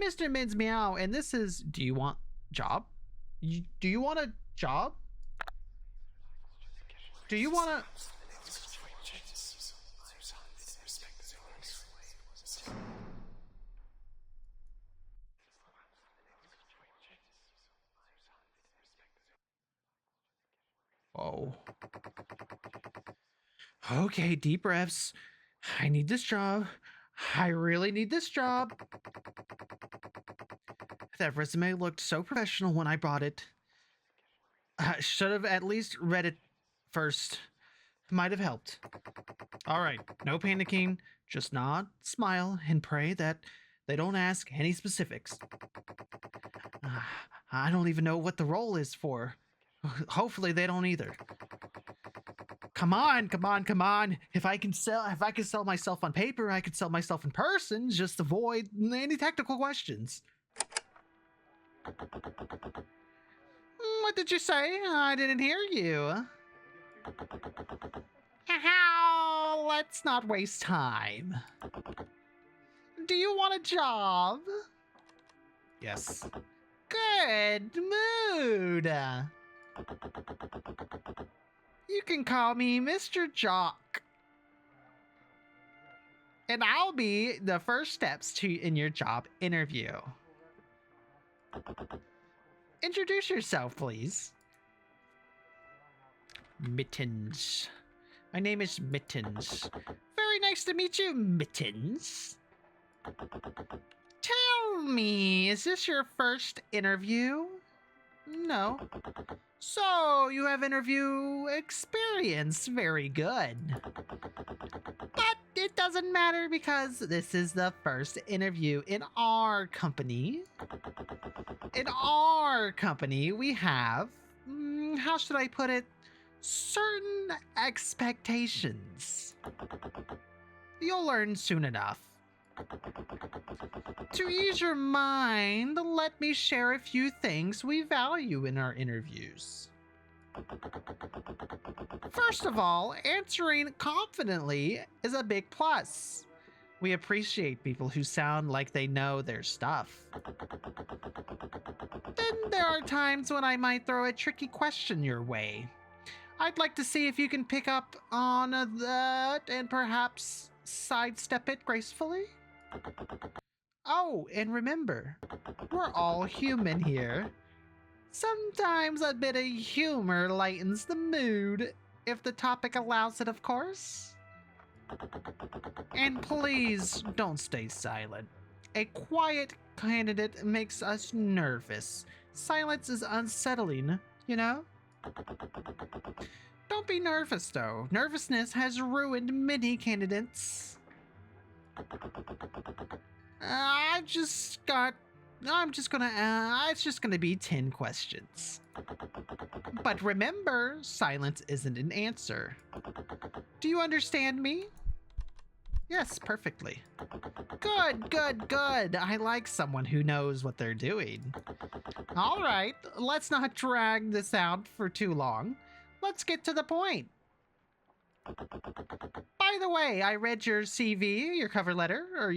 I'm MrMittensMeow, and this is Do You Want Job? Do you want a job? Do you want to... Oh. Okay, deep breaths. I need this job. I really need this job. That resume looked so professional when I brought it. I should have at least read it first. Might have helped. All right, no panicking. Just nod, smile, and pray that they don't ask any specifics. I don't even know what the role is for. Hopefully they don't either. Come on, come on, come on. If I can sell myself on paper, I could sell myself in person. Just avoid any technical questions. What did you say? I didn't hear you. How? Let's not waste time. Do you want a job? Yes. Good mood. You can call me Mr. Jock. And I'll be the first steps in your job interview. Introduce yourself, please. Mittens. My name is Mittens. Very nice to meet you, Mittens. Tell me, is this your first interview? No. So, you have interview experience. Very good. But it doesn't matter because this is the first interview in our company. In our company, we have, how should I put it? Certain expectations. You'll learn soon enough. To ease your mind, let me share a few things we value in our interviews. First of all, answering confidently is a big plus. We appreciate people who sound like they know their stuff. Then there are times when I might throw a tricky question your way. I'd like to see if you can pick up on that and perhaps sidestep it gracefully. Oh, and remember, we're all human here. Sometimes a bit of humor lightens the mood, if the topic allows it, of course. And please don't stay silent. A quiet candidate makes us nervous. Silence is unsettling, you know? Don't be nervous, though. Nervousness has ruined many candidates. It's just gonna be 10 questions. But remember, silence isn't an answer. Do you understand me? Yes, perfectly. Good, good, good. I like someone who knows what they're doing. All right, let's not drag this out for too long. Let's get to the point. By the way, I read your CV, your cover letter, or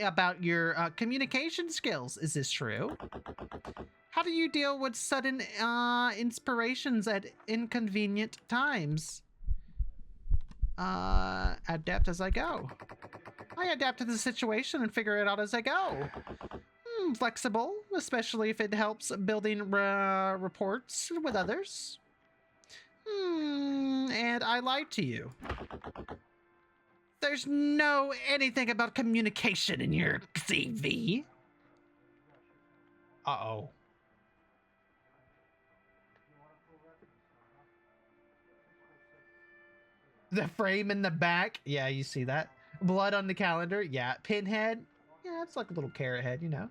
about your communication skills. Is this true? How do you deal with sudden inspirations at inconvenient times? Adapt as I go. I adapt to the situation and figure it out as I go. Flexible, especially if it helps building reports with others. And I lied to you. There's no anything about communication in your CV. Uh-oh. The frame in the back. Yeah, you see that? Blood on the calendar. Yeah. Pinhead. Yeah, it's like a little carrot head, you know.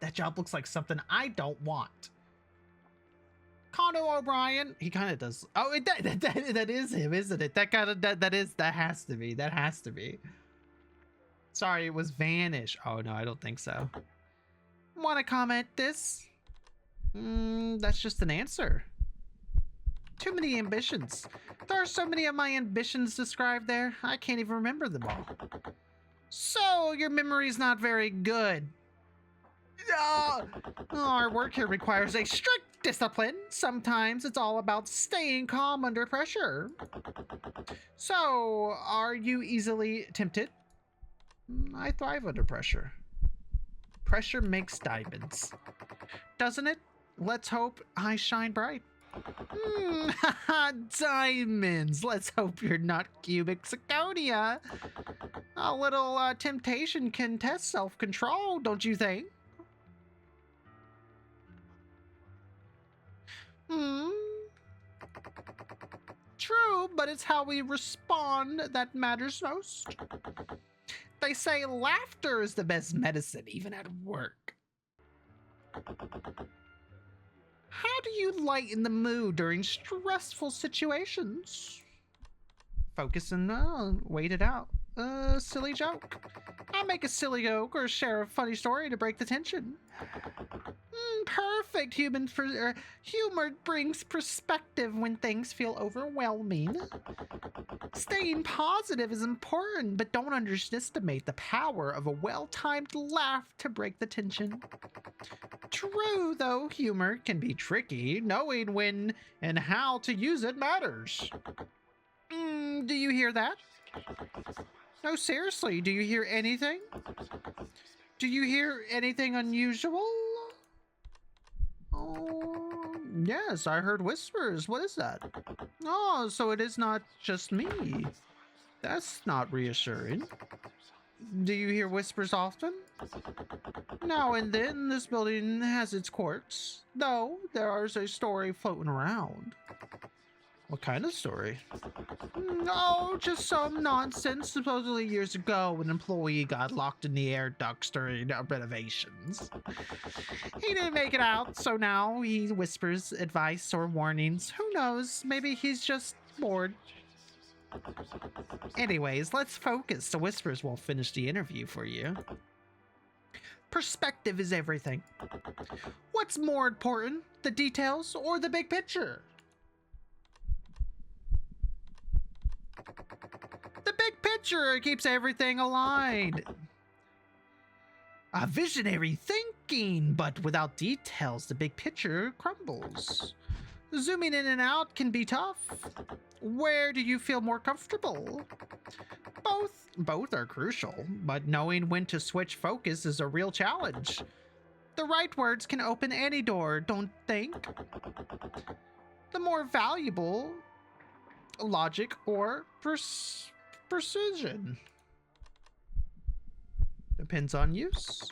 That job looks like something I don't want. Conan O'Brien. He kind of does. Oh, that is him, isn't it? That has to be. That has to be. Sorry, it was Vanish. Oh, no, I don't think so. Want to comment this? That's just an answer. Too many ambitions. There are so many of my ambitions described there, I can't even remember them all. So, your memory's not very good. Our work here requires a strict discipline. Sometimes it's all about staying calm under pressure. So, are you easily tempted? I thrive under pressure. Pressure makes diamonds. Doesn't it? Let's hope I shine bright. Diamonds. Let's hope you're not cubic zirconia. A little temptation can test self-control, don't you think? True, but it's how we respond that matters most. They say laughter is the best medicine, even at work. How do you lighten the mood during stressful situations? Focus and wait it out. Silly joke. I'll make a silly joke or share a funny story to break the tension. Perfect. Humor brings perspective when things feel overwhelming. Staying positive is important, but don't underestimate the power of a well-timed laugh to break the tension. True, though, humor can be tricky. Knowing when and how to use it matters. Do you hear that? No, seriously, do you hear anything? Do you hear anything unusual? Oh, yes, I heard whispers. What is that? Oh, so it is not just me. That's not reassuring. Do you hear whispers often? Now and then, this building has its quirks, though there is a story floating around. What kind of story? Oh, just some nonsense. Supposedly years ago, an employee got locked in the air ducts during renovations. He didn't make it out, so now he whispers advice or warnings. Who knows? Maybe he's just bored. Anyways, let's focus. The whispers won't finish the interview for you. Perspective is everything. What's more important, the details or the big picture? The big picture keeps everything aligned. A visionary thinking, but without details, the big picture crumbles. Zooming in and out can be tough. Where do you feel more comfortable? Both are crucial, but knowing when to switch focus is a real challenge. The right words can open any door, don't think? The more valuable, logic or precision. Depends on use.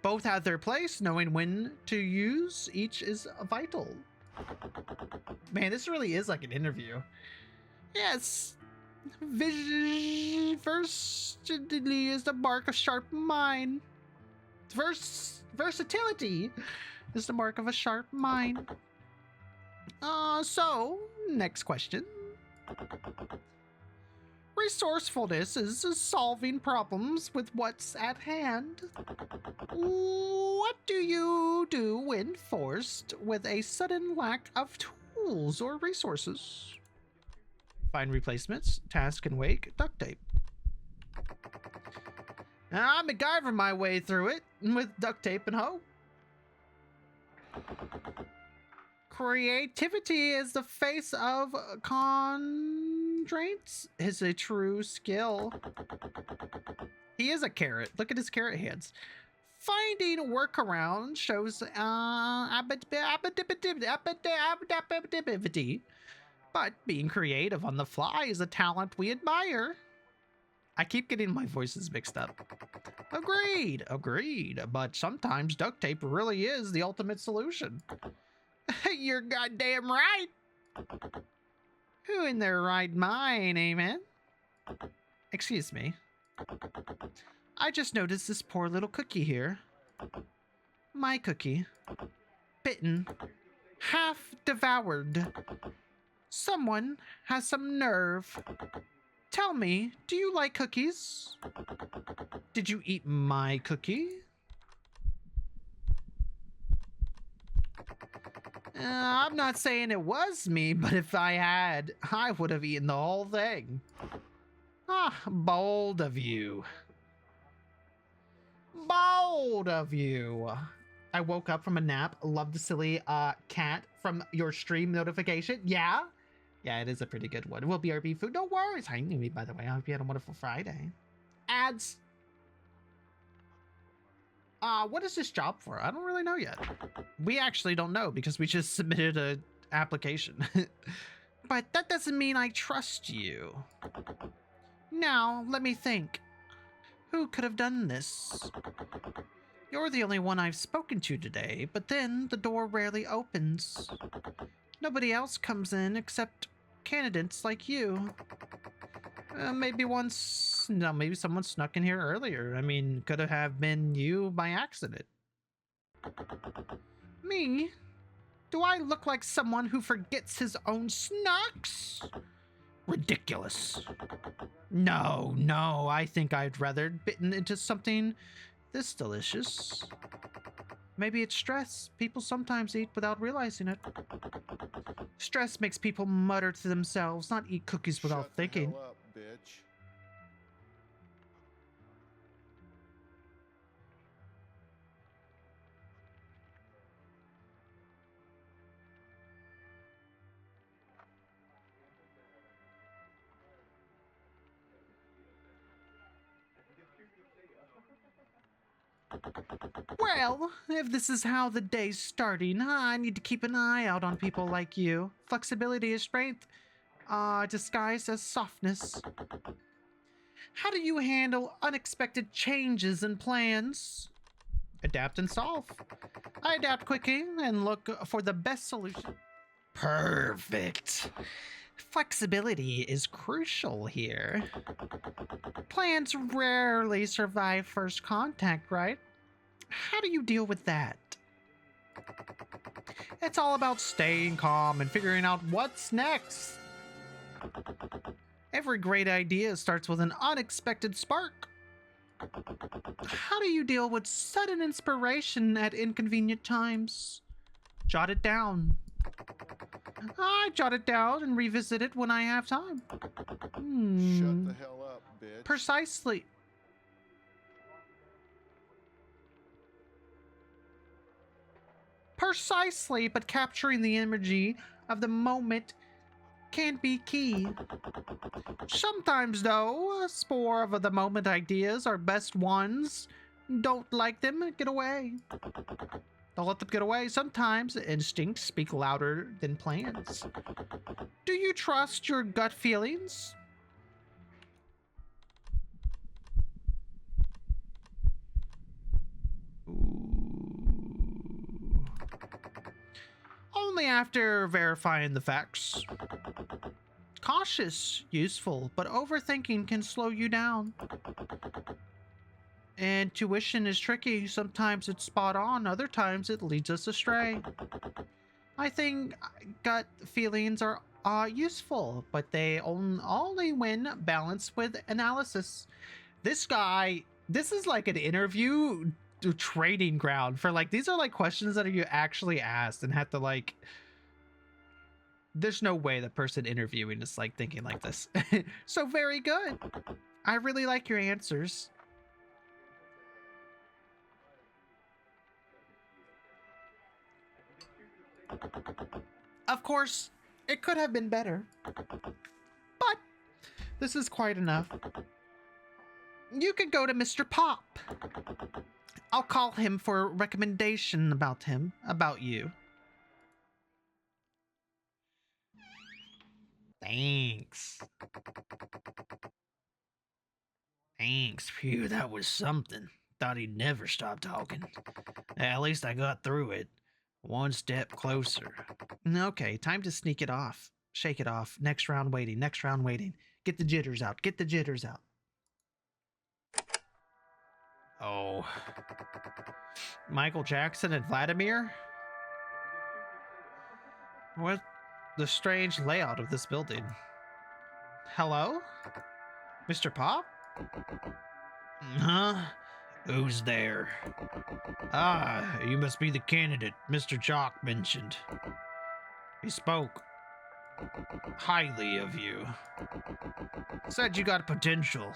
Both have their place. Knowing when to use each is vital. Man, this really is like an interview. Yes. Versatility is the mark of sharp mind. Versatility is the mark of a sharp mind. So, next question. Resourcefulness is solving problems with what's at hand. What do you do when forced with a sudden lack of tools or resources? Find replacements, task and wake, duct tape. I MacGyver my way through it with duct tape and hope. Creativity is the face of constraints. Is a true skill. He is a carrot. Look at his carrot hands. Finding workaround shows ability, but being creative on the fly is a talent we admire. I keep getting my voices mixed up. Agreed, but sometimes duct tape really is the ultimate solution. You're goddamn right. Who in their right mind, amen? Excuse me. I just noticed this poor little cookie here. My cookie. Bitten. Half devoured. Someone has some nerve. Tell me, do you like cookies? Did you eat my cookie? I'm not saying it was me, but if I had, I would have eaten the whole thing. Ah, bold of you. Bold of you. I woke up from a nap. Love the silly cat from your stream notification. Yeah? Yeah, it is a pretty good one. It will be BRB food. No worries. Hi, Numi, by the way. I hope you had a wonderful Friday. Ads. What is this job for? I don't really know yet. We actually don't know because we just submitted a application. But that doesn't mean I trust you. Now, let me think. Who could have done this? You're the only one I've spoken to today, but then the door rarely opens. Nobody else comes in except candidates like you. Maybe someone snuck in here earlier. I mean, could have been you by accident. Me? Do I look like someone who forgets his own snacks? Ridiculous. No, I think I'd rather bitten into something this delicious. Maybe it's stress. People sometimes eat without realizing it. Stress makes people mutter to themselves, not eat cookies without thinking. Shut the hell up, bitch. Well, if this is how the day's starting, I need to keep an eye out on people like you. Flexibility is strength, disguised as softness. How do you handle unexpected changes in plans? Adapt and solve. I adapt quickly and look for the best solution. Perfect. Flexibility is crucial here. Plans rarely survive first contact, right? How do you deal with that? It's all about staying calm and figuring out what's next. Every great idea starts with an unexpected spark. How do you deal with sudden inspiration at inconvenient times? Jot it down. I jot it down and revisit it when I have time. Shut the hell up, bitch. Precisely. Precisely, but capturing the energy of the moment can be key. Sometimes, though, a spore of the moment ideas are best ones. Don't like them, get away. Don't let them get away. Sometimes instincts speak louder than plans. Do you trust your gut feelings? Only after verifying the facts. Cautious, useful, but overthinking can slow you down. Intuition is tricky. Sometimes it's spot on, other times it leads us astray. I think gut feelings are useful, but they only when balanced with analysis. This guy, this is like an interview training ground for like, these are like questions that you actually asked and have to like, there's no way the person interviewing is like thinking like this. So very good. I really like your answers. Of course, it could have been better, but this is quite enough. You could go to Mr. Pop. I'll call him for a recommendation about you. Thanks. Phew, that was something. Thought he'd never stop talking. At least I got through it. One step closer. Okay, time to sneak it off. Shake it off. Next round waiting. Get the jitters out. Oh. Michael Jackson and Vladimir? What the strange layout of this building? Hello? Mr. Pop? Huh? Who's there? Ah, you must be the candidate Mr. Jock mentioned. He spoke highly of you. Said you got potential.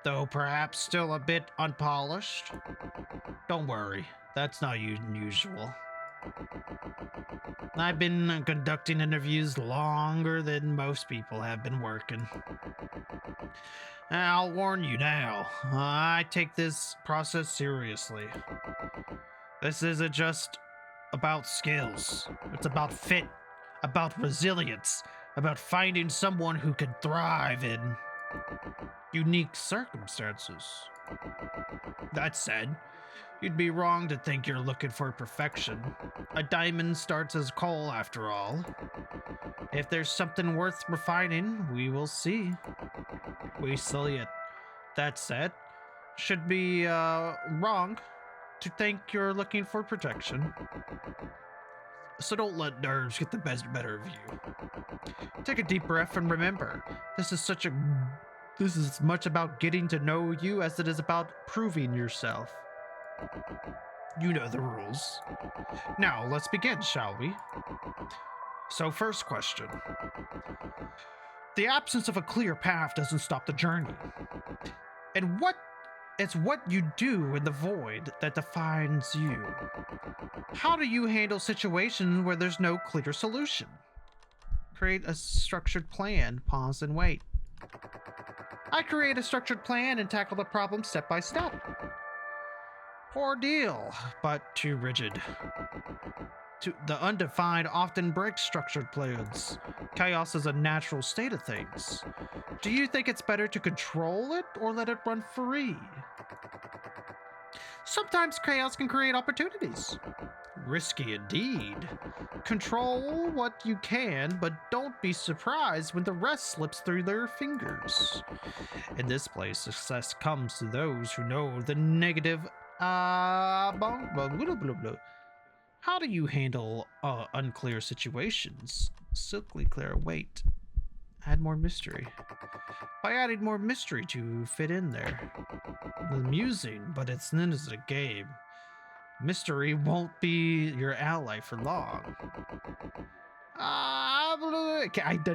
though perhaps still a bit unpolished. Don't worry, that's not unusual. I've been conducting interviews longer than most people have been working. I'll warn you now, I take this process seriously. This isn't just about skills. It's about fit, about resilience, about finding someone who can thrive in unique circumstances. That said, you'd be wrong to think you're looking for perfection. A diamond starts as coal, after all. If there's something worth refining, we will see. We see it. That said, should be wrong to think you're looking for protection. So don't let nerves get the better of you. Take a deep breath and remember, this is as much about getting to know you as it is about proving yourself. You know the rules. Now, let's begin, shall we? So, first question. The absence of a clear path doesn't stop the journey. And it's what you do in the void that defines you. How do you handle situations where there's no clear solution? Create a structured plan, pause and wait. I create a structured plan and tackle the problem step by step. Ordeal, but too rigid. The undefined often breaks structured plans. Chaos is a natural state of things. Do you think it's better to control it or let it run free? Sometimes chaos can create opportunities. Risky indeed. Control what you can, but don't be surprised when the rest slips through their fingers. In this place, success comes to those who know the negative. How do you handle unclear situations? Silkly clear. Wait. Add more mystery. By adding more mystery to fit in there. Amusing, but it's not as a game. Mystery won't be your ally for long. I'm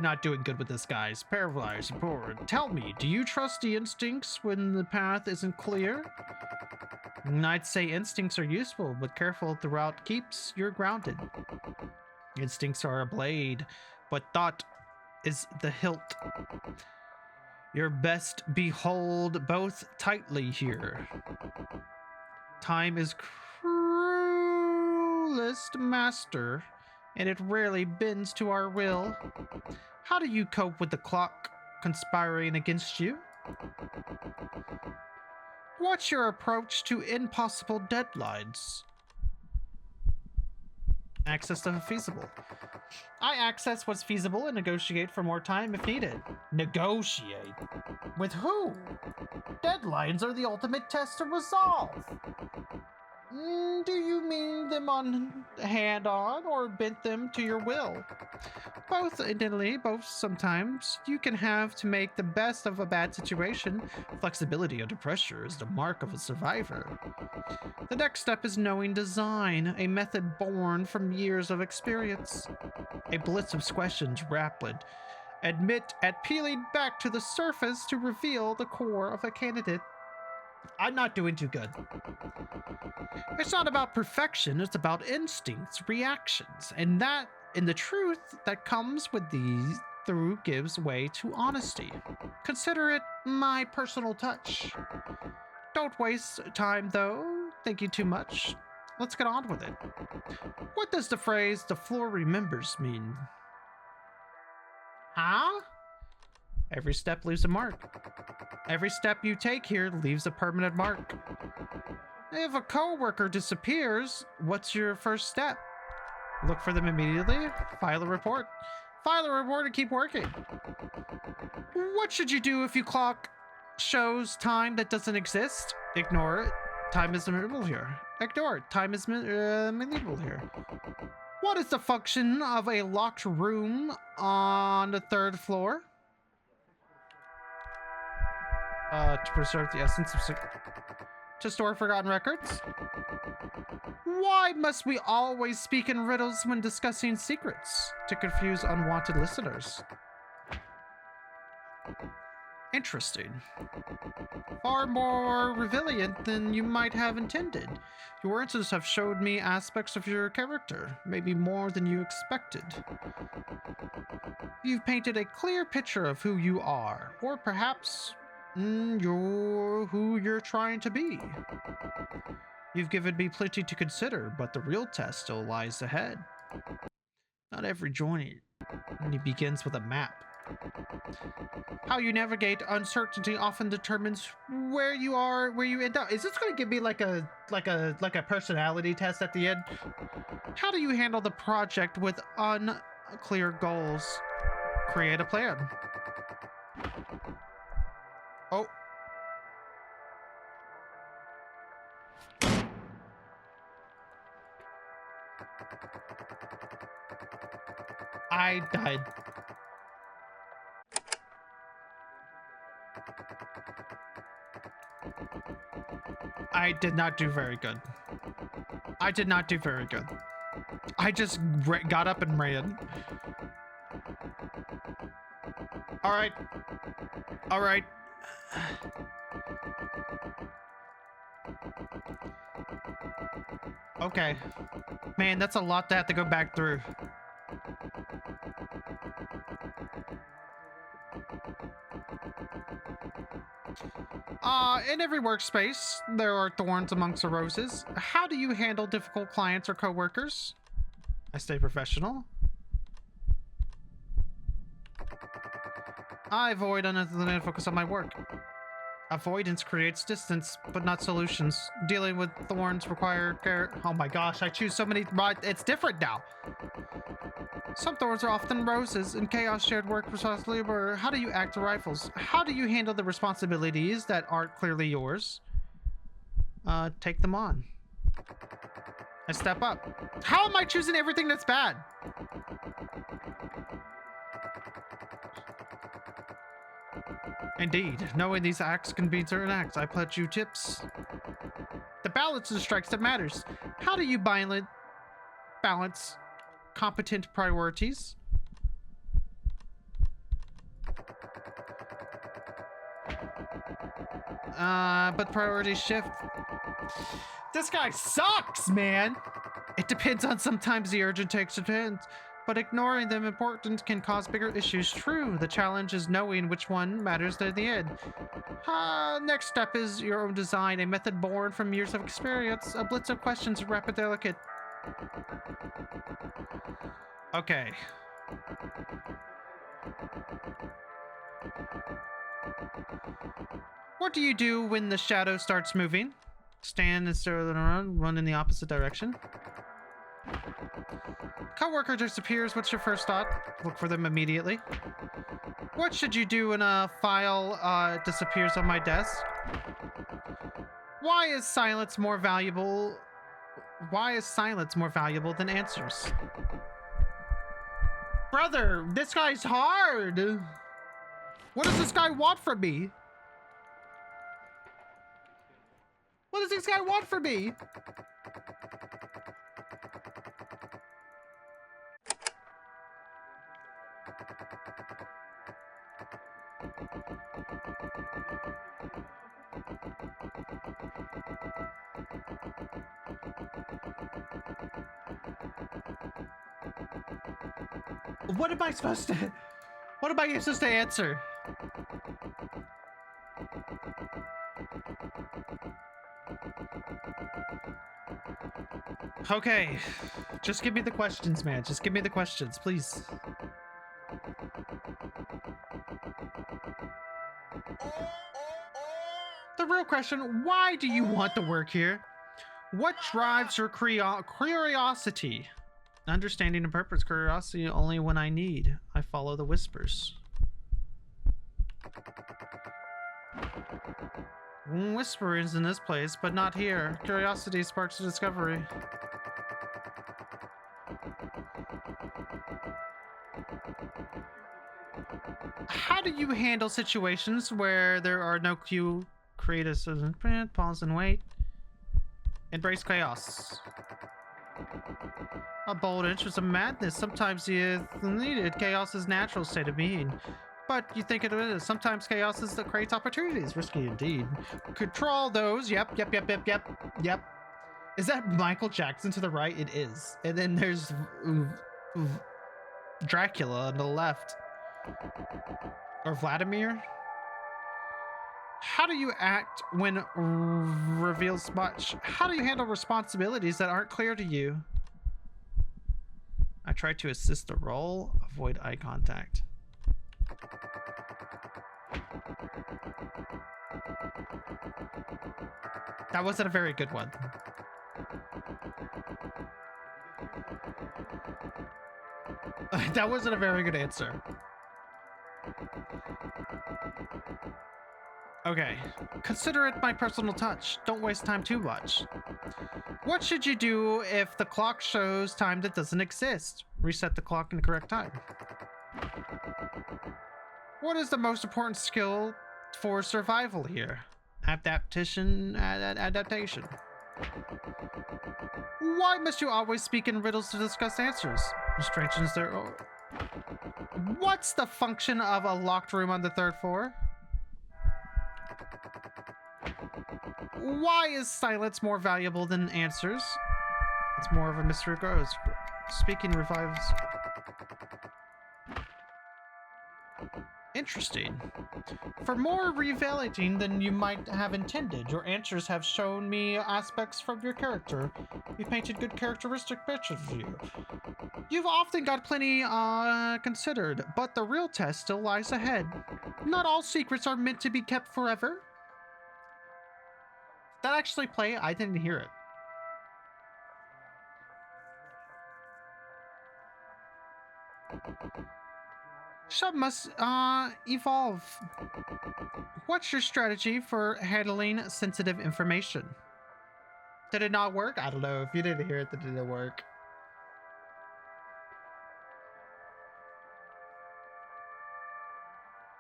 not doing good with this, guys. Paralyzed, bored. Tell me, do you trust the instincts when the path isn't clear? I'd say instincts are useful, but careful throughout keeps you grounded. Instincts are a blade, but thought is the hilt. Your best behold both tightly here. Time is cruelest master, and it rarely bends to our will. How do you cope with the clock conspiring against you? What's your approach to impossible deadlines? Access to feasible. I access what's feasible and negotiate for more time if needed. Negotiate? With who? Deadlines are the ultimate test to resolve. Do you mean them on hand-on or bent them to your will? Both, admittedly, both sometimes. You can have to make the best of a bad situation. Flexibility under pressure is the mark of a survivor. The next step is knowing design, a method born from years of experience. A blitz of questions rapid. Admit at peeling back to the surface to reveal the core of a candidate. I'm not doing too good. It's not about perfection, it's about instincts, reactions, and the truth that comes with these through gives way to honesty. Consider it my personal touch. Don't waste time though, thinking too much. Let's get on with it. What does the phrase "the floor remembers" mean? Huh? Every step leaves a mark. Every step you take here leaves a permanent mark. If a coworker disappears, what's your first step? Look for them immediately, file a report. File a report and keep working. What should you do if your clock shows time that doesn't exist? Ignore it. Time is immutable here. Ignore it. Time is immutable here. What is the function of a locked room on the 3rd floor? To preserve the essence of to store forgotten records? Why must we always speak in riddles when discussing secrets? To confuse unwanted listeners. Interesting. Far more resilient than you might have intended. Your answers have showed me aspects of your character, maybe more than you expected. You've painted a clear picture of who you are, or perhaps who you're trying to be. You've given me plenty to consider, but the real test still lies ahead. Not every journey begins with a map. How you navigate uncertainty often determines where you are, where you end up. Is this going to give me like a personality test at the end? How do you handle the project with unclear goals? Create a plan. Oh. I died. I did not do very good. I did not do very good. I just got up and ran. All right. All right. Okay. Man, that's a lot to have to go back through. In every workspace, there are thorns amongst the roses. How do you handle difficult clients or coworkers? I stay professional. I avoid unnecessary and focus on my work. Avoidance creates distance, but not solutions. Dealing with thorns require care. Oh my gosh, I choose so many. It's different now. Some thorns are often roses. In chaos, shared work, responsibility, or how do you act to rifles? How do you handle the responsibilities that aren't clearly yours? Take them on. And step up. How am I choosing everything that's bad? Indeed, knowing these acts can be certain acts. I pledge you tips. The balance of strikes that matters. How do you balance competent priorities? But priorities shift. This guy sucks, man. It depends on sometimes the urgent takes a chance, but ignoring them important can cause bigger issues. True, the challenge is knowing which one matters to the end. Next step is your own design, a method born from years of experience, a blitz of questions, rapid, delicate. Okay. What do you do when the shadow starts moving? Stand and stare around, run in the opposite direction. Coworker disappears. What's your first thought? Look for them immediately. What should you do when a file disappears on my desk? Why is silence more valuable? Why is silence more valuable than answers? Brother, this guy's hard. What does this guy want from me? What does this guy want from me? What am I supposed to answer? Okay, just give me the questions, man. Just give me the questions, please. The real question, why do you want to work here? What drives your curiosity? Understanding and purpose, curiosity only when I need. I follow the whispers. Whisperings in this place, but not here. Curiosity sparks a discovery. How do you handle situations where there are no cue? Create a sudden print, pause and wait. Embrace chaos. A bold interest of madness. Sometimes you needed. Chaos is natural state of being. But you think it is. Sometimes chaos is that creates opportunities. Risky indeed. Control those. Yep. Is that Michael Jackson to the right? It is. And then there's Dracula on the left. Or Vladimir? How do you act when reveals much? How do you handle responsibilities that aren't clear to you? I try to assist the role. Avoid eye contact. That wasn't a very good one. That wasn't a very good answer. Okay, consider it my personal touch. Don't waste time too much. What should you do if the clock shows time that doesn't exist? Reset the clock in the correct time. What is the most important skill for survival here? Adaptation. Why must you always speak in riddles to discuss answers? Restrictions there. Oh. What's the function of a locked room on the 3rd floor? Why is silence more valuable than answers? It's more of a mystery grows. Speaking revives. Interesting. For more revelating than you might have intended, your answers have shown me aspects from your character. You painted good characteristic pictures of you. You've often got plenty considered, but the real test still lies ahead. Not all secrets are meant to be kept forever. Did that actually play? I didn't hear it. Some must evolve. What's your strategy for handling sensitive information? Did it not work? I don't know. If you didn't hear it, then did it work?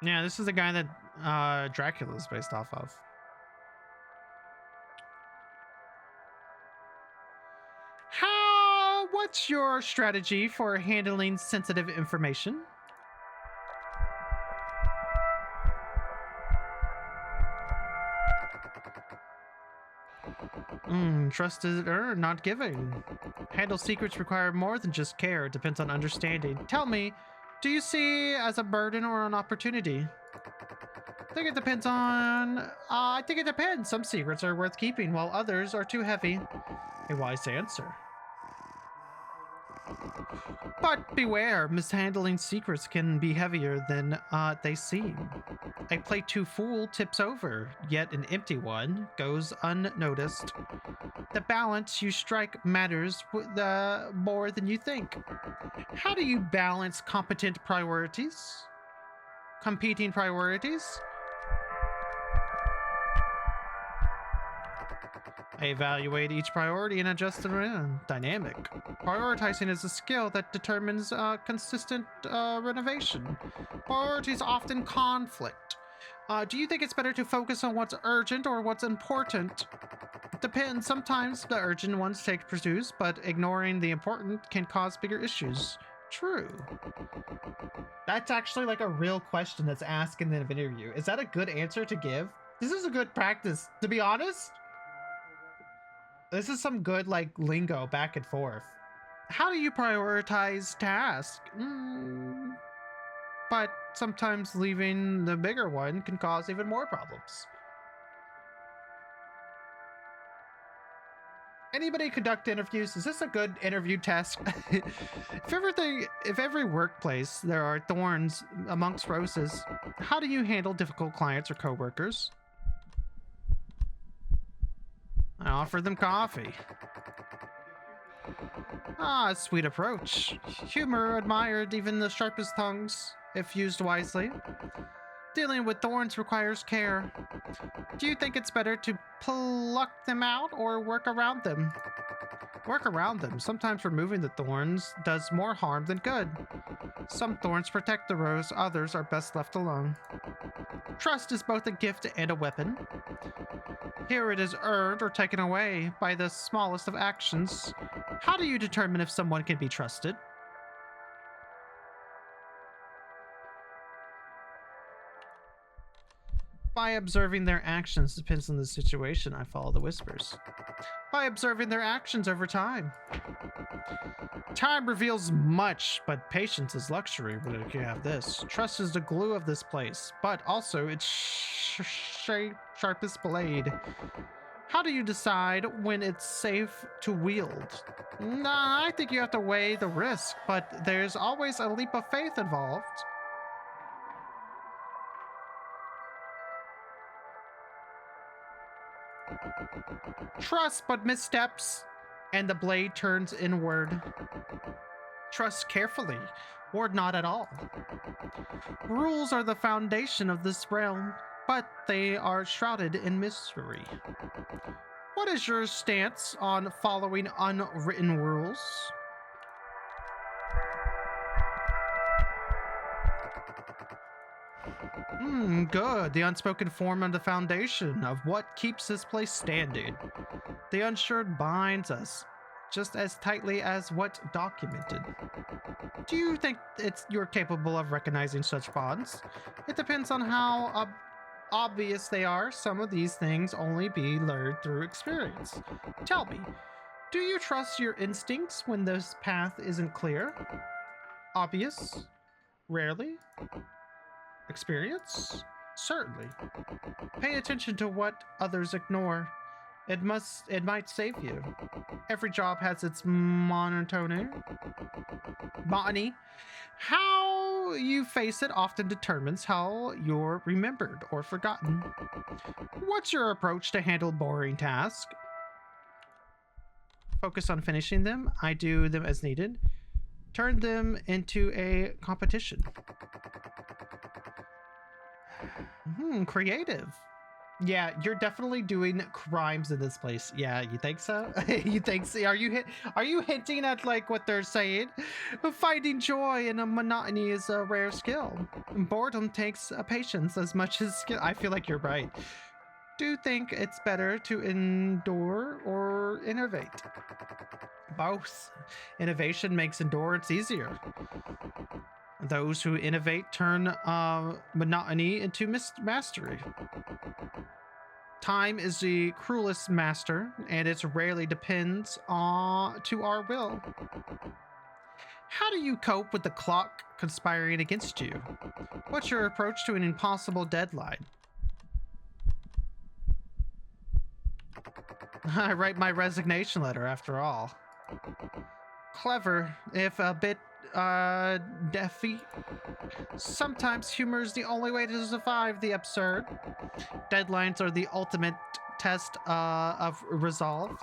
Yeah, this is the guy that Dracula is based off of. What's your strategy for handling sensitive information? Trust is earned, not giving. Handle secrets require more than just care. It depends on understanding. Tell me, do you see as a burden or an opportunity? I think it depends on... I think it depends. Some secrets are worth keeping, while others are too heavy. A wise answer. But beware, mishandling secrets can be heavier than they seem. A plate too full tips over, yet an empty one goes unnoticed. The balance you strike matters more than you think. How do you balance competing priorities? I evaluate each priority and adjust the dynamic. Prioritizing is a skill that determines consistent renovation. Priorities often conflict. Do you think it's better to focus on what's urgent or what's important? It depends. Sometimes the urgent ones take pursuits, but ignoring the important can cause bigger issues. True. That's actually like a real question that's asked in an interview. Is that a good answer to give? This is a good practice, to be honest. This is some good, like, lingo back and forth. How do you prioritize tasks? But sometimes leaving the bigger one can cause even more problems. Anybody conduct interviews? Is this a good interview test? If every workplace there are thorns amongst roses, how do you handle difficult clients or coworkers? I offered them coffee. Ah, sweet approach. Humor admired even the sharpest tongues, if used wisely. Dealing with thorns requires care. Do you think it's better to pluck them out or work around them? Work around them. Sometimes removing the thorns does more harm than good. Some thorns protect the rose, others are best left alone. Trust is both a gift and a weapon. Here it is earned or taken away by the smallest of actions. How do you determine if someone can be trusted? By observing their actions. Depends on the situation. I follow the whispers. By observing their actions over time. Time reveals much, but patience is luxury when you have this. Trust is the glue of this place, but also its sharpest blade. How do you decide when it's safe to wield? Nah, I think you have to weigh the risk, but there's always a leap of faith involved. Trust, but missteps, and the blade turns inward. Trust carefully, or not at all. Rules are the foundation of this realm, but they are shrouded in mystery. What is your stance on following unwritten rules? Good. The unspoken form and the foundation of what keeps this place standing. The unsure binds us just as tightly as what documented. Do you think you're capable of recognizing such bonds? It depends on how obvious they are. Some of these things only be learned through experience. Tell me, do you trust your instincts when this path isn't clear? Obvious? Rarely? Experience? Certainly. Pay attention to what others ignore. It might save you. Every job has its monotony. How you face it often determines how you're remembered or forgotten. What's your approach to handle boring tasks? Focus on finishing them. I do them as needed. Turn them into a competition. Creative. Yeah, you're definitely doing crimes in this place. Yeah, you think so? You think so? Are you hinting at like what they're saying? Finding joy in a monotony is a rare skill. Boredom takes patience as much as skill. I feel like you're right. Do you think it's better to endure or innovate? Both. Innovation makes endurance easier. Those who innovate turn monotony into mastery. Time is the cruelest master, and it rarely depends to our will. How do you cope with the clock conspiring against you? What's your approach to an impossible deadline? I write my resignation letter, after all. Clever, if a bit deafy. Sometimes humor is the only way to survive the absurd. Deadlines are the ultimate test of resolve.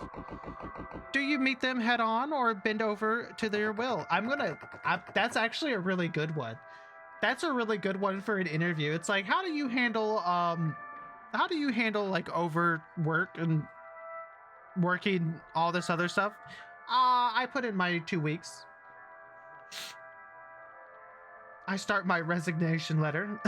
Do you meet them head on or bend over to their will? That's actually a really good one. That's a really good one for an interview. It's like, how do you handle like overwork and working all this other stuff? I put in my 2 weeks. I start my resignation letter.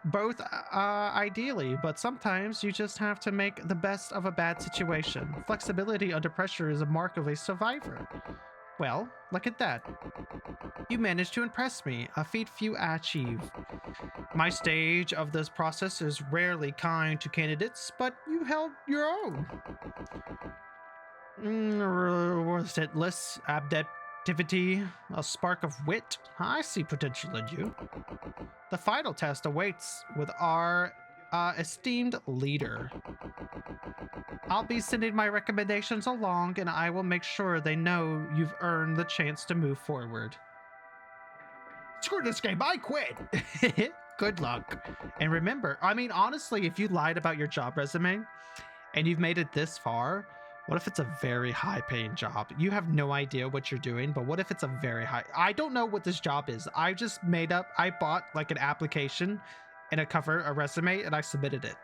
Both ideally, but sometimes you just have to make the best of a bad situation. Flexibility under pressure is a mark of a survivor. Well, look at that. You managed to impress me, a feat few achieve. My stage of this process is rarely kind to candidates, but you held your own. Relentless adaptivity, a spark of wit. I see potential in you. The final test awaits with our esteemed leader. I'll be sending my recommendations along, and I will make sure they know you've earned the chance to move forward. Screw this game, I quit! Good luck. And remember, I mean, honestly, if you lied about your job resume and you've made it this far, what if it's a very high-paying job? You have no idea what you're doing, but what if it's a very high... I don't know what this job is. I bought like an application and a resume, and I submitted it.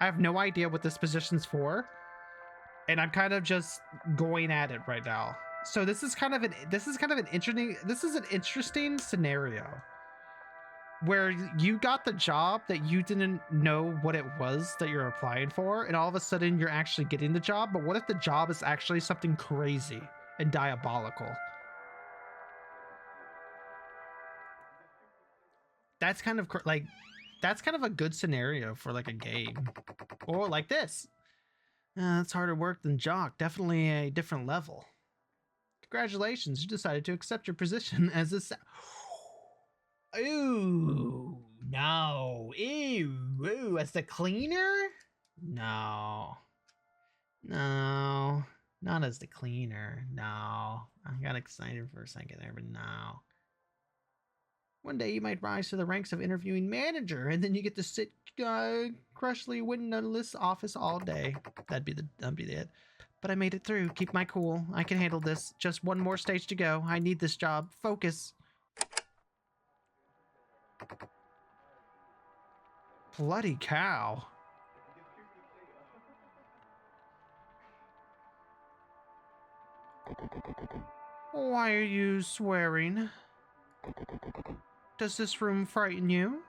I have no idea what this position's for, and I'm kind of just going at it right now. So this is kind of an interesting scenario where you got the job that you didn't know what it was that you're applying for, and all of a sudden you're actually getting the job. But what if the job is actually something crazy and diabolical? That's kind of like, that's kind of a good scenario for like a game. Or like this. It's harder work than Jock. Definitely a different level. Congratulations, you decided to accept your position as a... Ooh, no. Ew, as the cleaner? No. No. Not as the cleaner. No. I got excited for a second there, but no. One day you might rise to the ranks of interviewing manager, and then you get to sit crushly windowless office all day. That'd be it. But I made it through. Keep my cool. I can handle this. Just one more stage to go. I need this job. Focus. Bloody cow. Why are you swearing? Does this room frighten you?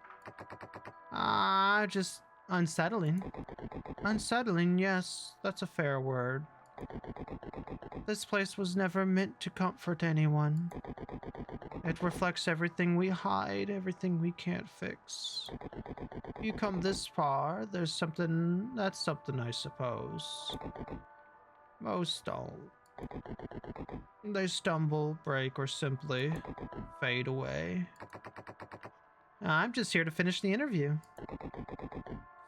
Just unsettling. Unsettling, yes, that's a fair word. This place was never meant to comfort anyone. It reflects everything we hide, everything we can't fix. You come this far, that's something I suppose. Most don't. They stumble, break, or simply fade away. I'm just here to finish the interview.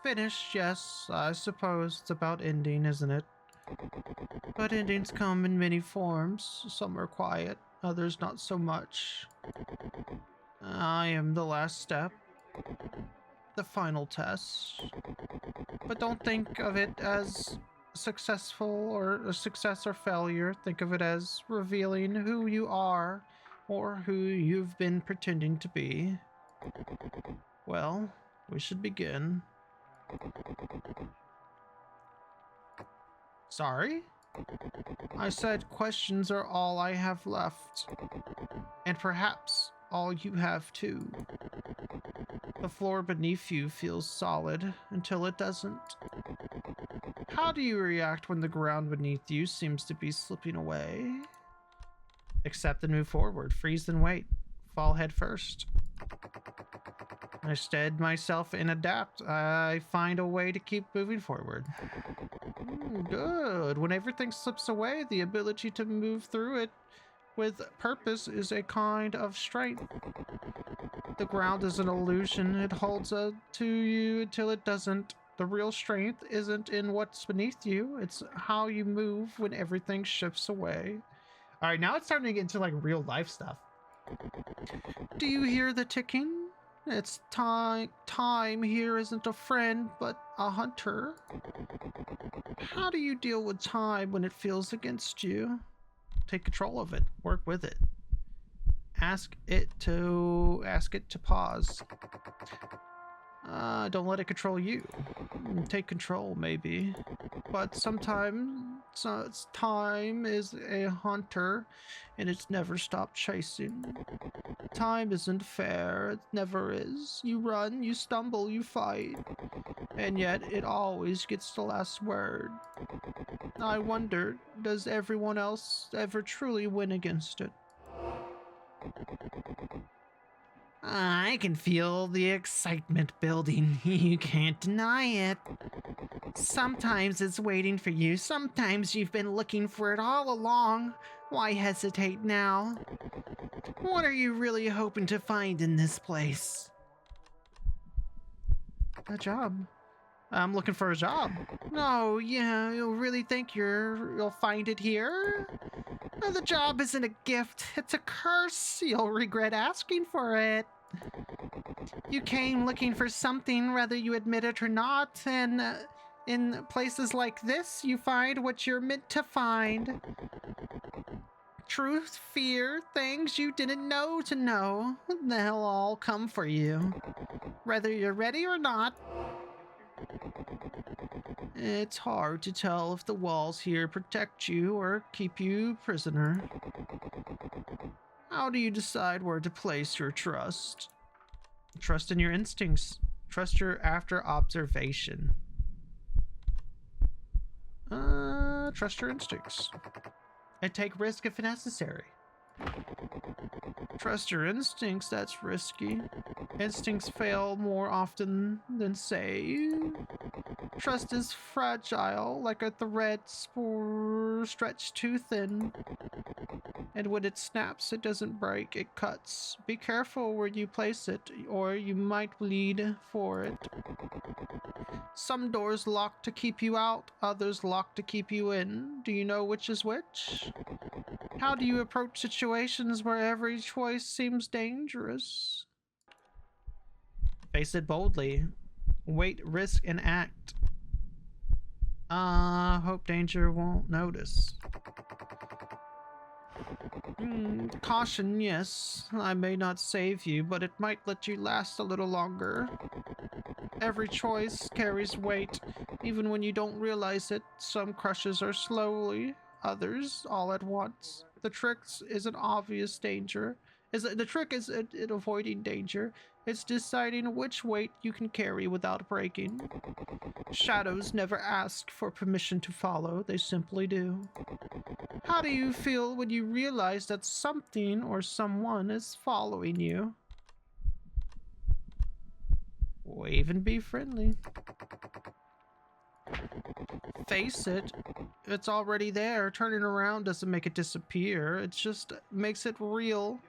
Finish, yes, I suppose it's about ending, isn't it? But endings come in many forms. Some are quiet, others not so much. I am the last step. The final test. But don't think of it as successful or a success or failure. Think of it as revealing who you are or who you've been pretending to be. Well, we should begin. Sorry? I said questions are all I have left. And perhaps all you have too. The floor beneath you feels solid until it doesn't. How do you react when the ground beneath you seems to be slipping away? Accept and move forward. Freeze and wait. Fall head first. I stead myself and adapt. I find a way to keep moving forward. Good. When everything slips away, the ability to move through it with purpose is a kind of strength. The ground is an illusion. It holds to you until it doesn't. The real strength isn't in what's beneath you. It's how you move when everything shifts away. All right, now it's starting to get into like real life stuff. Do you hear the ticking? It's time. Time here isn't a friend, but a hunter. How do you deal with time when it feels against you? Take control of it. Work with it. Ask it to pause. Don't let it control you. Take control, maybe. But sometimes time is a hunter, and it's never stopped chasing. Time isn't fair. It never is. You run, you stumble, you fight. And yet, it always gets the last word. I wonder, does everyone else ever truly win against it? I can feel the excitement building. You can't deny it. Sometimes it's waiting for you. Sometimes you've been looking for it all along. Why hesitate now? What are you really hoping to find in this place? A job. I'm looking for a job. Oh, yeah, you really think you'll find it here? The job isn't a gift, it's a curse. You'll regret asking for it. You came looking for something, whether you admit it or not, and in places like this, you find what you're meant to find. Truth, fear, things you didn't know to know. They'll all come for you, whether you're ready or not. It's hard to tell if the walls here protect you or keep you prisoner. How do you decide where to place your trust? Trust in your instincts. Trust your after observation. Trust your instincts. And take risk if necessary. Trust your instincts, that's risky. Instincts fail more often than say. Trust is fragile, like a thread stretched too thin. And when it snaps, it doesn't break, it cuts. Be careful where you place it, or you might bleed for it. Some doors lock to keep you out, others lock to keep you in. Do you know which is which? How do you approach situations where every choice seems dangerous? Face it boldly. Wait, risk, and act. Hope danger won't notice. Caution, yes. I may not save you, but it might let you last a little longer. Every choice carries weight, even when you don't realize it. Some crushes are slowly, others all at once. The trick is an obvious danger. The trick is in avoiding danger. It's deciding which weight you can carry without breaking. Shadows never ask for permission to follow, they simply do. How do you feel when you realize that something or someone is following you? Wave and be friendly. Face it, it's already there. Turning around doesn't make it disappear, it just makes it real.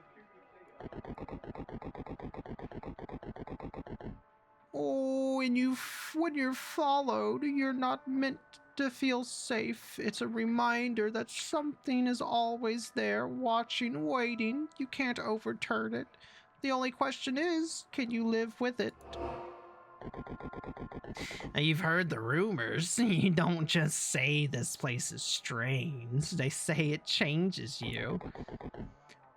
Oh, and when you're followed, you're not meant to feel safe. It's a reminder that something is always there, watching, waiting. You can't overturn it. The only question is, can you live with it? You've heard the rumors. You don't just say this place is strange. They say it changes you.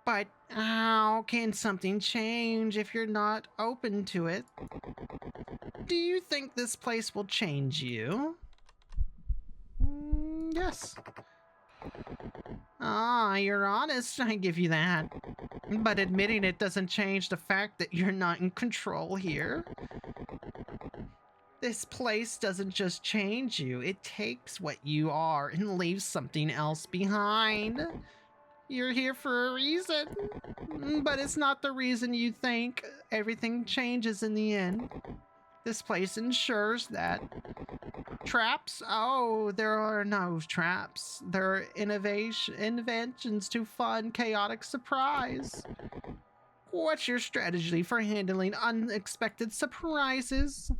But how can something change if you're not open to it? Do you think this place will change you? Yes. Ah, you're honest, I give you that. But admitting it doesn't change the fact that you're not in control here. This place doesn't just change you, it takes what you are and leaves something else behind. You're here for a reason, but it's not the reason you think. Everything changes in the end. This place ensures that. Traps? Oh, there are no traps. There are inventions to fun, chaotic surprise. What's your strategy for handling unexpected surprises?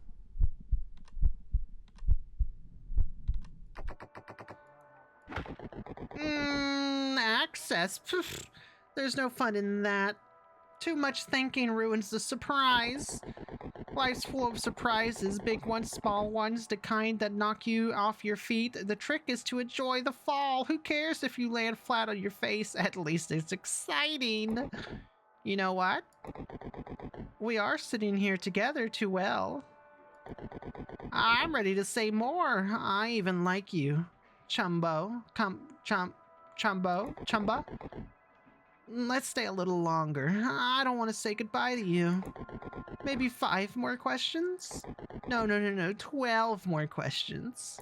Access. Pff, there's no fun in that. Too much thinking ruins the surprise. Life's full of surprises, big ones, small ones, the kind that knock you off your feet. The trick is to enjoy the fall. Who cares if you land flat on your face? At least it's exciting. You know what? We are sitting here together too well. I'm ready to say more. I even like you. Chumbo. Chumba? Let's stay a little longer. I don't want to say goodbye to you. Maybe 5 more questions? No, 12 more questions.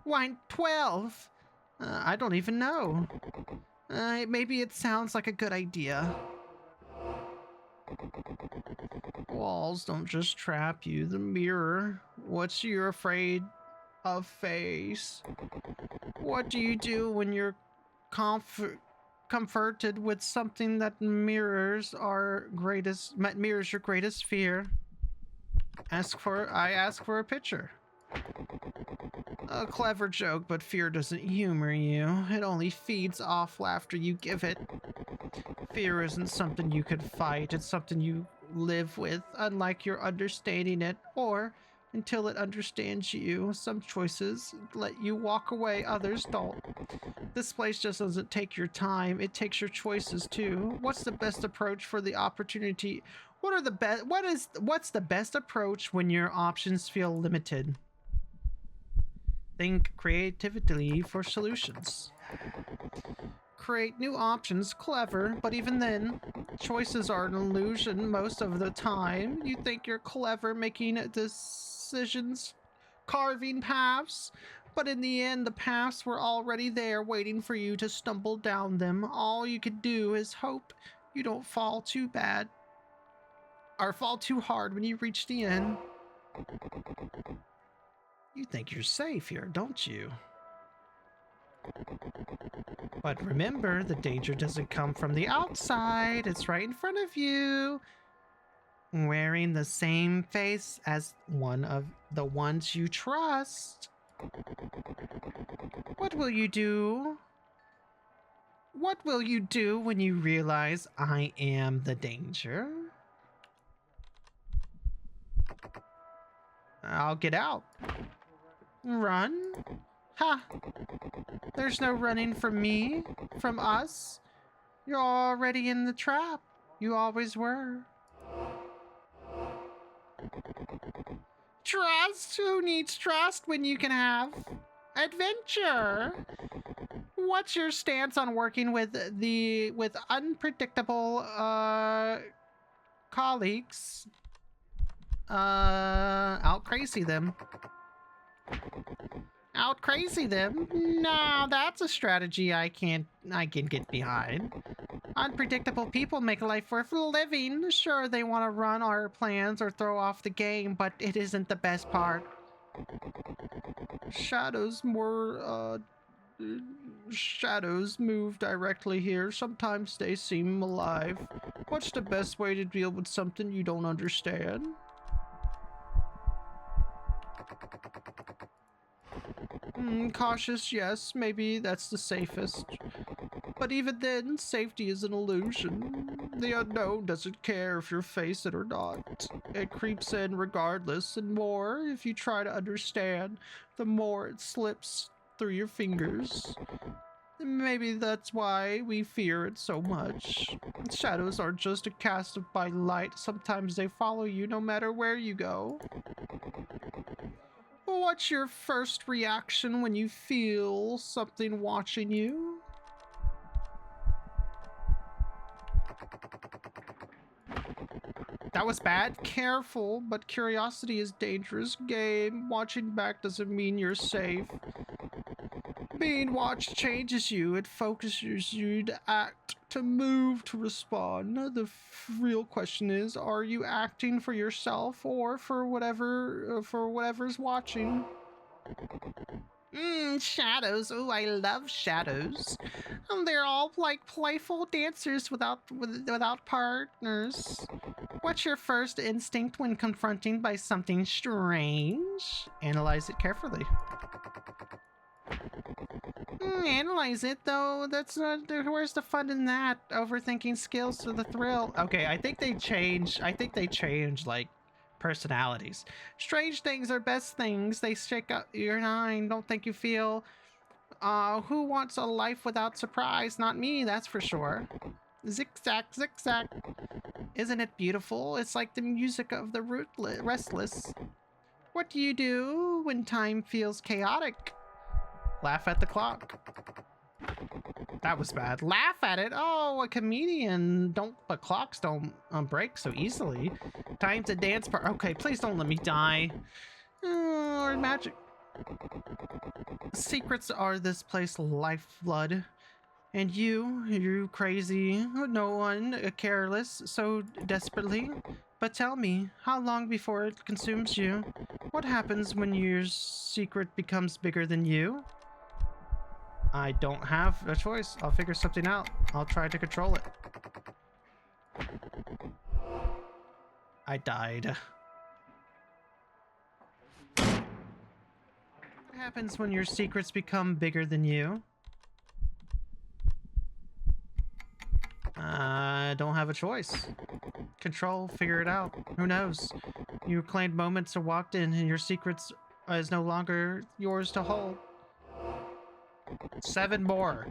Why 12? I don't even know. Maybe it sounds like a good idea. Walls don't just trap you. The mirror. What's you're afraid of face? What do you do when you're comforted with something that mirrors your greatest fear? I ask for a picture. A clever joke, but fear doesn't humor you. It only feeds off laughter you give it. Fear isn't something you could fight, it's something you live with, unlike your understanding it, or until it understands you. Some choices let you walk away, others don't. This place just doesn't take your time, it takes your choices too. What's the best approach for the opportunity? What's the best approach when your options feel limited? Think creatively for solutions. Create new options, clever, but even then, choices are an illusion most of the time. You think you're clever making decisions, carving paths, But in the end, the paths were already there waiting for you to stumble down them. All you could do is hope you don't fall too bad or fall too hard when you reach the end. You think you're safe here, don't you? But remember, the danger doesn't come from the outside. It's right in front of you. Wearing the same face as one of the ones you trust. What will you do? What will you do when you realize I am the danger? I'll get out. Run? Ha! There's no running from me, from us. You're already in the trap. You always were. Trust? Who needs trust when you can have adventure? What's your stance on working with unpredictable colleagues? Out crazy them. Out crazy them? No, that's a strategy I can get behind. Unpredictable people make life worth living. Sure, they want to run our plans or throw off the game, but it isn't the best part. Shadows move directly here. Sometimes they seem alive. What's the best way to deal with something you don't understand? Cautious, yes, maybe that's the safest. But even then, safety is an illusion. The unknown doesn't care if you face it or not. It creeps in regardless, and more, if you try to understand, the more it slips through your fingers. Maybe that's why we fear it so much. Shadows aren't just a cast by light. Sometimes they follow you no matter where you go. What's your first reaction when you feel something watching you? That was bad. Careful, but curiosity is a dangerous game. Watching back doesn't mean you're safe. Being watched changes you. It focuses you to act, to move, to respond. The real question is, are you acting for yourself or for whatever's watching? Shadows. Oh, I love shadows. They're all like playful dancers without partners. What's your first instinct when confronted by something strange? Analyze it carefully. Analyze it, though. That's not. Where's the fun in that? Overthinking skills for the thrill. Okay, I think they change like personalities. Strange things are best things. They shake up your mind. Don't think you feel. Who wants a life without surprise? Not me, that's for sure. Zigzag, zigzag. Isn't it beautiful? It's like the music of the restless. What do you do when time feels chaotic? Laugh at the clock. That was bad. Laugh at it? Oh, a comedian. But clocks don't break so easily. Time to dance part. Okay, please don't let me die. Or magic. Secrets are this place lifeblood. And you crazy, no one careless, so desperately. But tell me, how long before it consumes you? What happens when your secret becomes bigger than you? I don't have a choice. I'll figure something out. I'll try to control it. I died. What happens when your secrets become bigger than you? I don't have a choice. Control, figure it out. Who knows? You claimed moments or walked in and your secrets is no longer yours to hold. 7 more.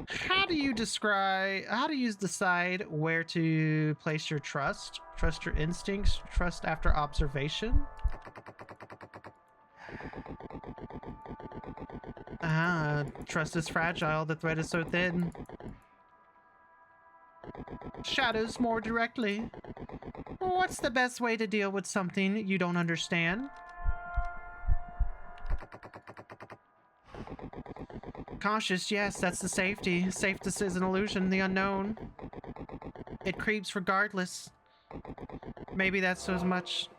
How do you decide where to place your trust? Trust your instincts? Trust after observation? Trust is fragile, the thread is so thin. Shadows more directly. What's the best way to deal with something you don't understand? Cautious, yes, that's the safety. Safety is an illusion, the unknown. It creeps regardless. Maybe that's as much.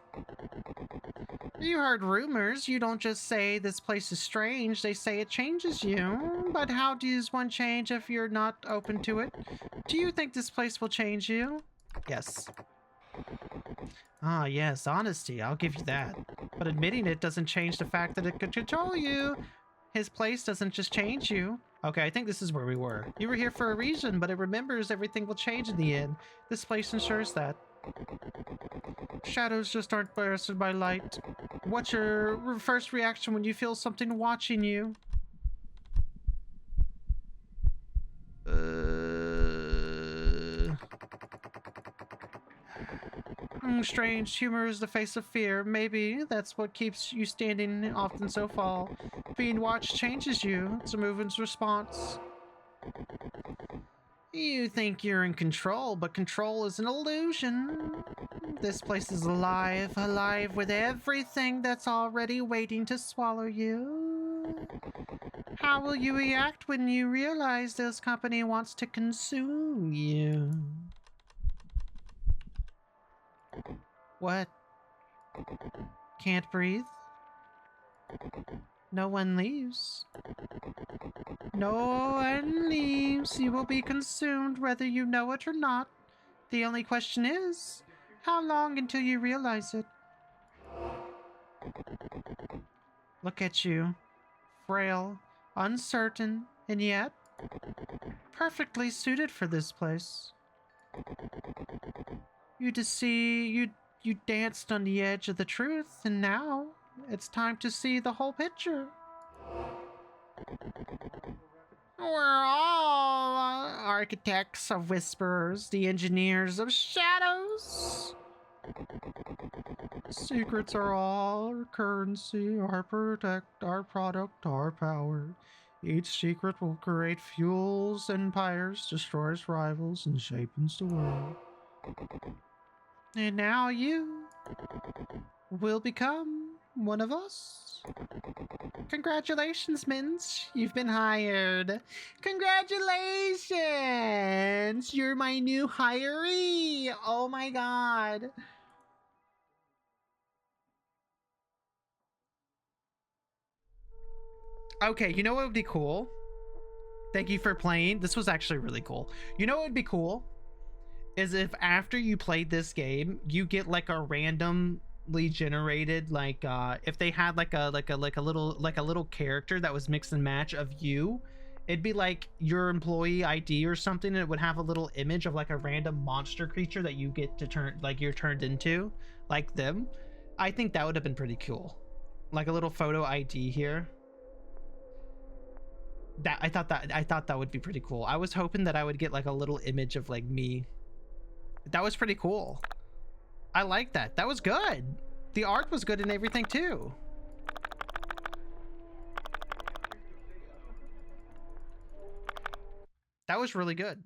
You heard rumors. You don't just say this place is strange. They say it changes you. But how does one change if you're not open to it? Do you think this place will change you? Yes. Ah, yes, honesty. I'll give you that. But admitting it doesn't change the fact that it could control you. His place doesn't just change you. Okay, I think this is where we were. You were here for a reason, but it remembers everything will change in the end. This place ensures that. Shadows just aren't blasted by light. What's your first reaction when you feel something watching you? Strange. Humor is the face of fear. Maybe that's what keeps you standing often so fall. Being watched changes you. It's a movement's response. You think you're in control, but control is an illusion. This place is alive, alive with everything that's already waiting to swallow you. How will you react when you realize this company wants to consume you? What? Can't breathe? No one leaves. No one leaves. You will be consumed whether you know it or not. The only question is, how long until you realize it? Look at you. Frail, uncertain, and yet perfectly suited for this place. You danced on the edge of the truth, and now it's time to see the whole picture. We're all architects of whispers, the engineers of shadows. Secrets are our currency, our protect, our product, our power. Each secret will create fuels empires, destroys rivals, and shapes the world. And now you will become one of us. Congratulations, Mittens. You've been hired. Congratulations! You're my new hiree. Oh my god. Okay, you know what would be cool? Thank you for playing. This was actually really cool. You know what would be cool? Is if after you played this game, you get like a randomly generated, like if they had like a little character that was mix and match of you, it'd be like your employee ID or something, and it would have a little image of like a random monster creature that you get to turn, like you're turned into, like them. I think that would have been pretty cool. Like a little photo ID here. That I thought that would be pretty cool. I was hoping that I would get like a little image of like me. That was pretty cool. I like that. That was good. The art was good and everything too. That was really good.